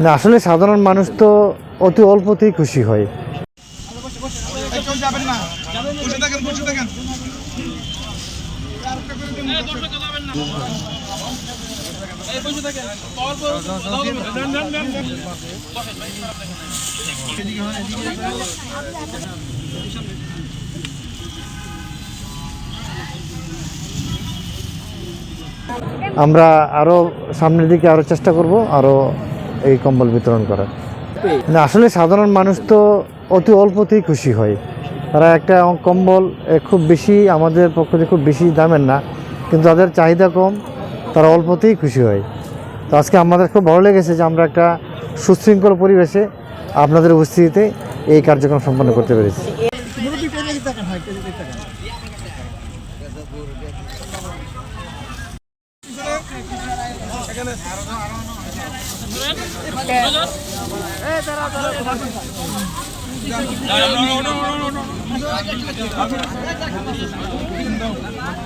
না, আসলে সাধারণ মানুষ তো অতি অল্পতেই খুশি হয়। আমরা আরো সামনের দিকে আরো চেষ্টা করব আরো এই কম্বল বিতরণ করার। না, আসলে সাধারণ মানুষ তো অতি অল্পতেই খুশি হয়। তারা একটা কম্বল খুব বেশি আমাদের পক্ষ থেকে খুব বেশি দামের না, কিন্তু তাদের চাহিদা কম, তারা অল্পতেই খুশি হয়। তো আজকে আমাদের খুব ভালো লেগেছে যে আমরা একটা সুশৃঙ্খল পরিবেশে আপনাদের উপস্থিতিতে এই কার্যক্রম সম্পন্ন করতে পেরেছি।